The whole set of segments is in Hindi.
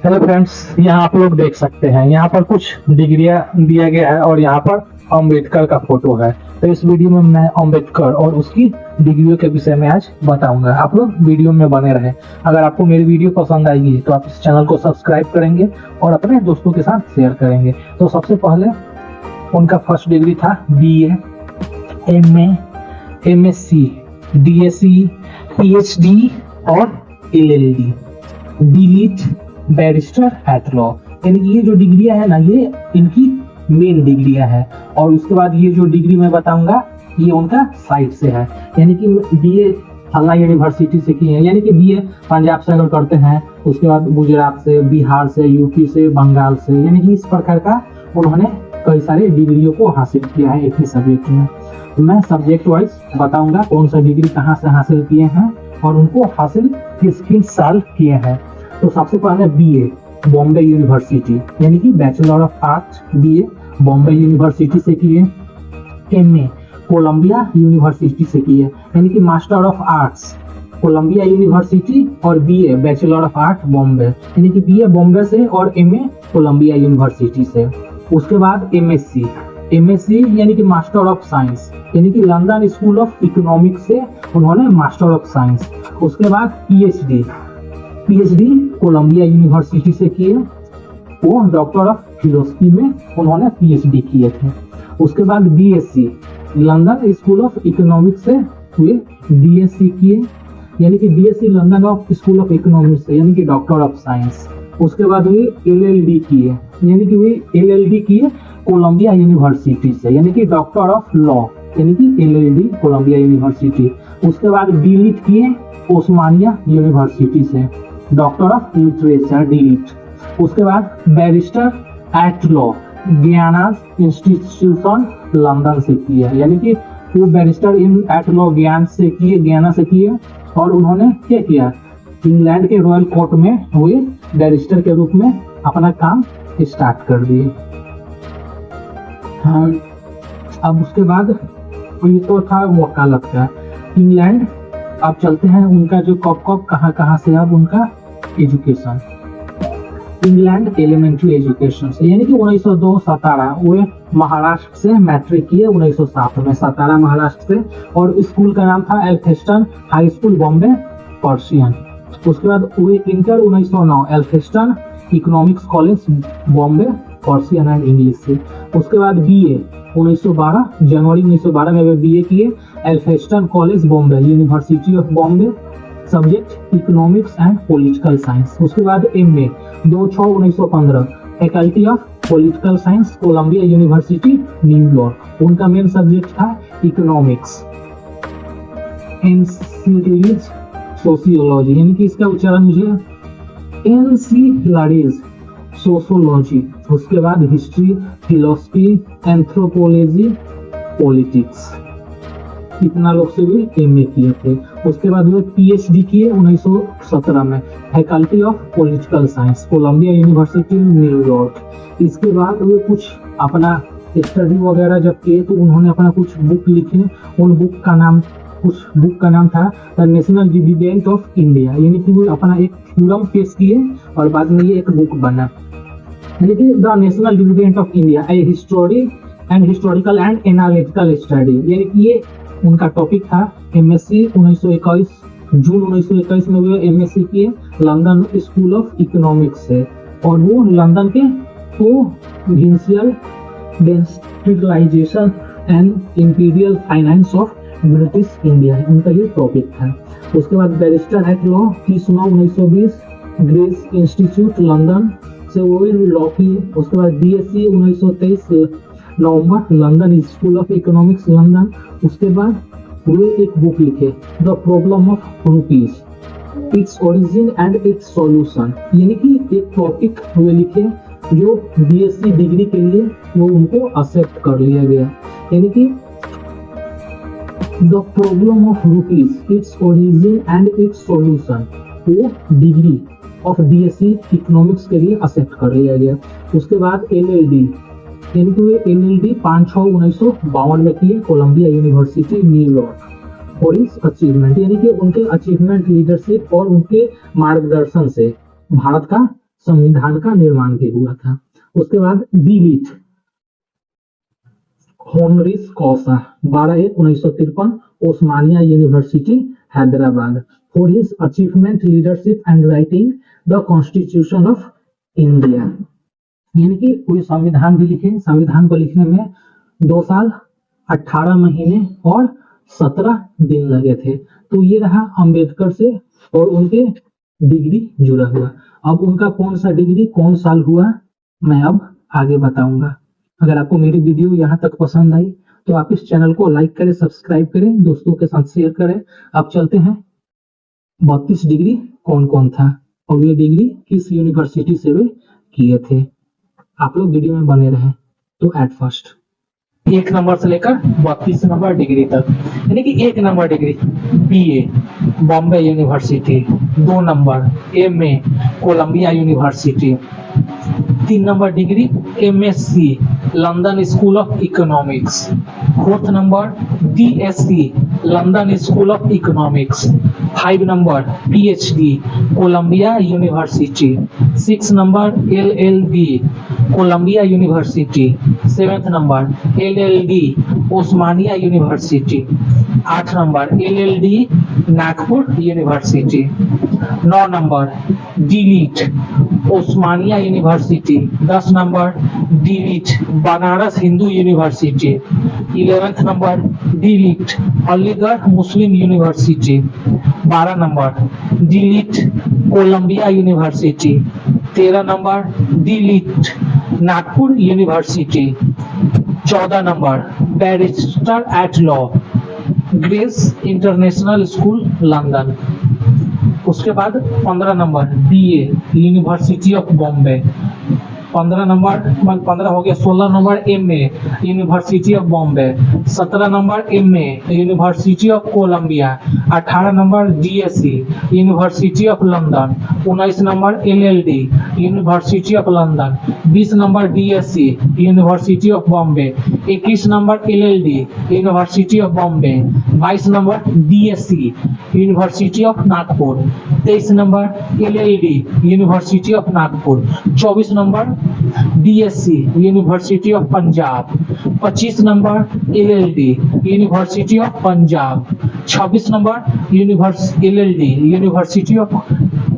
हेलो फ्रेंड्स, यहाँ आप लोग देख सकते हैं यहाँ पर कुछ डिग्रियां दिया गया है और यहाँ पर अम्बेडकर का फोटो है। तो इस वीडियो में मैं अम्बेडकर और उसकी डिग्रियों के विषय में आज बताऊंगा। आप लोग वीडियो में बने रहें। अगर आपको मेरी वीडियो पसंद आएगी तो आप इस चैनल को सब्सक्राइब करेंगे और अपने दोस्तों के साथ शेयर करेंगे। तो सबसे पहले उनका फर्स्ट डिग्री था BA, MA, MSc, DSc, PhD और LLD, D Litt, barrister at law. यानी कि ये जो डिग्रियां है ना, ये इनकी मेन डिग्रियां है। और उसके बाद ये जो डिग्री मैं बताऊंगा ये उनका साइड से है। यानी कि BA फला यूनिवर्सिटी से की है। यानी कि BA पंजाब से अगर करते हैं, उसके बाद गुजरात से, बिहार से, यूपी से, बंगाल से, यानी कि इस प्रकार का उन्होंने कई सारे डिग्रियों को हासिल किया है एक ही सब्जेक्ट में। तो मैं सब्जेक्ट वाइज बताऊंगा कौन सा डिग्री कहाँ से हासिल किए हैं और उनको हासिल किस साल किए हैं। तो सबसे पहले BA बॉम्बे यूनिवर्सिटी, यानी कि bachelor of arts BA Bombay University से किए। MA कोलंबिया यूनिवर्सिटी से किए, यानी कि master of arts Columbia University और BA bachelor of art Bombay, यानी कि BA बॉम्बे से और MA कोलंबिया यूनिवर्सिटी से। उसके बाद MSc यानी कि मास्टर ऑफ साइंस, यानी कि लंदन स्कूल ऑफ इकोनॉमिक्स से उन्होंने मास्टर ऑफ साइंस। उसके बाद PhD कोलंबिया यूनिवर्सिटी से किए, वो डॉक्टर ऑफ फिलोसफी में उन्होंने PhD किए थे। उसके बाद BSc London School of economics से हुए BSc किए, यानी कि BSc London of school of economics से, यानी कि डॉक्टर ऑफ साइंस। उसके बाद वे LLD किए, यानी कि वे LLD किए कोलंबिया यूनिवर्सिटी से, यानी कि डॉक्टर ऑफ लॉ, यानी कि LLD कोलंबिया यूनिवर्सिटी। उसके बाद डीलिट किए ओस्मानिया यूनिवर्सिटी से, डॉक्टर ऑफ लिटरेचर डीलिट। उसके बाद बैरिस्टर एट लॉ ज्ञानास इंस्टीट्यूशन लंदन से किया, यानी कि वो बैरिस्टर इन एट लॉ ज्ञाना से किए। और उन्होंने क्या किया, इंग्लैंड के रॉयल कोर्ट में हुए बैरिस्टर के रूप में अपना काम स्टार्ट कर दिए। हाँ, अब उसके बाद ये तो था वकालत का इंग्लैंड। अब चलते हैं उनका जो कब कहाँ से। अब उनका एजुकेशन इंग्लैंड एलिमेंट्री एजुकेशन से, यानी कि 1902 सतारा, वो महाराष्ट्र से मैट्रिक किए 1907 में सतारा महाराष्ट्र से। और स्कूल का नाम था Elphinstone high school Bombay Persian. उसके बाद वो inter 1909 Elphinstone economics college Bombay Persian and English से। उसके बाद BA 1912 जनवरी 1912 में वे BA किए Elphinstone College Bombay University of Bombay, subject economics and political science. उसके बाद MA 2/6/1915 faculty of political science Columbia University न्यूयॉर्क। उनका मेन सब्जेक्ट था इकोनॉमिक्स एंड सोशियोलॉजी, यानी कि इसका उच्चारण मुझे एनसीलरीज सोशियोलॉजी। उसके बाद हिस्ट्री, फिलोसफी, एंथ्रोपोलॉजी, पॉलिटिक्स, इतना लोग से भी MA किए थे। उसके बाद वो PhD किए 1917 में faculty of political science Columbia University न्यूयॉर्क। इसके बाद वो कुछ अपना स्टडी वगैरह जब किए तो उन्होंने अपना कुछ बुक लिखे। उन बुक का नाम था the national dividend of India, यानी कि वो अपना एक थ्योरम पेश किए और बाद में ये एक बुक बना, यानी कि the national dividend of India A history and historical and analytical study. यानी कि ये उनका टॉपिक था। MSc 1921 जून 1921 में वो MSc किए लंदन स्कूल ऑफ इकोनॉमिक्स से। और वो लंदन के provincial decentralisation and imperial finance of British India, उनका ये टॉपिक था। उसके बाद barrister at law 30/9/1920 Gray's institute London से वो लॉ किए। उसके बाद BSc 1923 नवंबर London School of Economics London. उसके बाद वे एक बुक लिखे the problem of rupees its origin and its solution, यानी कि एक टॉपिक वे लिखे जो BSc डिग्री के लिए वो उनको एक्सेप्ट कर लिया गया, यानी कि the problem of rupees its origin and its solution वो डिग्री ऑफ BSc इकोनॉमिक्स के लिए एक्सेप्ट कर लिया गया। उसके बाद LLD, यानी कि वे LLD 5/6/1952 में किए कोलंबिया यूनिवर्सिटी न्यूयॉर्क। और इस अचीवमेंट, यानी कि उनके अचीवमेंट लीडरशिप और उनके मार्गदर्शन से भारत का संविधान का निर्माण भी हुआ था। उसके बाद DLitt honoris causa 12/1/1953 Osmania University Hyderabad for his achievement leadership and writing the constitution of India. यानी कि कोई संविधान भी लिखे, संविधान को लिखने में 2 साल 18 महीने और 17 दिन लगे थे। तो ये रहा अंबेडकर से और उनके डिग्री जुड़ा हुआ। अब उनका कौन सा डिग्री कौन साल हुआ मैं अब आगे बताऊंगा। अगर आपको मेरी वीडियो यहाँ तक पसंद आई तो आप इस चैनल को लाइक करें, सब्सक्राइब करें, दोस्तों के साथ शेयर करें। अब चलते हैं 32 डिग्री कौन कौन था और ये डिग्री किस यूनिवर्सिटी से वे किए थे। आप लोग वीडियो में बने रहें। तो एट फर्स्ट 1 नंबर से लेकर 32 नंबर डिग्री तक, यानी कि 1 number degree BA Bombay University, 2 number MA Columbia University, 3 number degree MSc London School of Economics, 4th number DSc London School of Economics, 5 number PhD Columbia University, 6 number LLB Columbia University, 7th number LLD Osmania University, 8 number LLD Nagpur University, 9 number D Litt Osmania University, 10 number D Litt Banaras Hindu University, 11th number D Litt Aligarh Muslim University, 12 number D Litt Colombia university, 13 number D Litt Nagpur University, 14 number barrister at law Gray's international school London. उसके बाद 15 number BA University of Bombay, 15 number 15 हो गया। 16 number MA University of Bombay, 17 number MA University of Columbia, 18 number DSc University of London, 19 number LLD University of London, 20 number DSc University of Bombay, 21 number LLD University of Bombay, 22 number DSc University of Nagpur, 23 number LLD University of Nagpur, 24 number DSc University of Punjab, 25 number LLD University of Punjab, 26 number LLD University of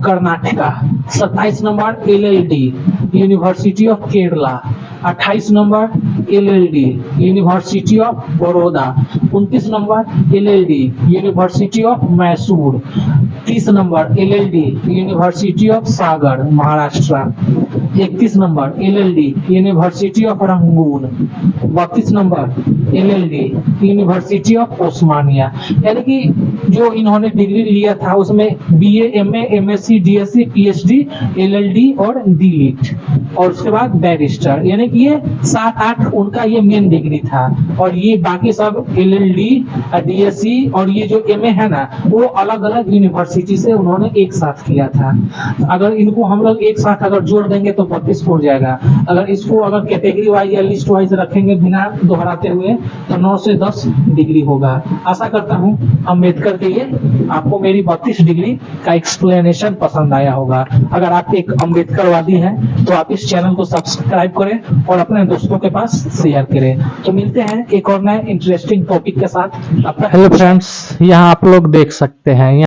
Karnataka, 27 number LLD University of Kerala, 28 number LLD University of Baroda, 29 number LLD University of Mysore, 30 number LLD University of Sagar Maharashtra, 31 number LLD University of Rangoon, 32 number LLD University of Osmania. यानी कि जो इन्होंने डिग्री लिया था उसमें BA MA MSc DSC PhD LLD और डीलिट और उसके बाद बैरिस्टर, यानी कि ये 7-8 उनका ये मेन डिग्री था और ये बाकी सब एलएलडी डीएससी और ये जो एमए है ना वो अलग अलग यूनिवर्सिटी से उन्होंने एक साथ किया था। अगर इनको हम लोग एक साथ अगर जोड़ देंगे तो 32 हो जाएगा। अगर इसको अगर कैटेगरी वाइज या लिस्ट वाइज रखेंगे बिना दोहराते हुए तो 9 से 10 डिग्री होगा। आशा करता हूँ अम्बेडकर के ये आपको मेरी 32 डिग्री का एक्सप्लेनेशन पसंद आया होगा। अगर आप एक अम्बेडकरवादी हैं तो आप इस चैनल को सब्सक्राइब करें और अपने दोस्तों के पास शेयर करें। तो मिलते हैं एक और नए इंटरेस्टिंग टॉपिक के साथ। हेलो फ्रेंड्स, यहाँ आप लोग देख सकते हैं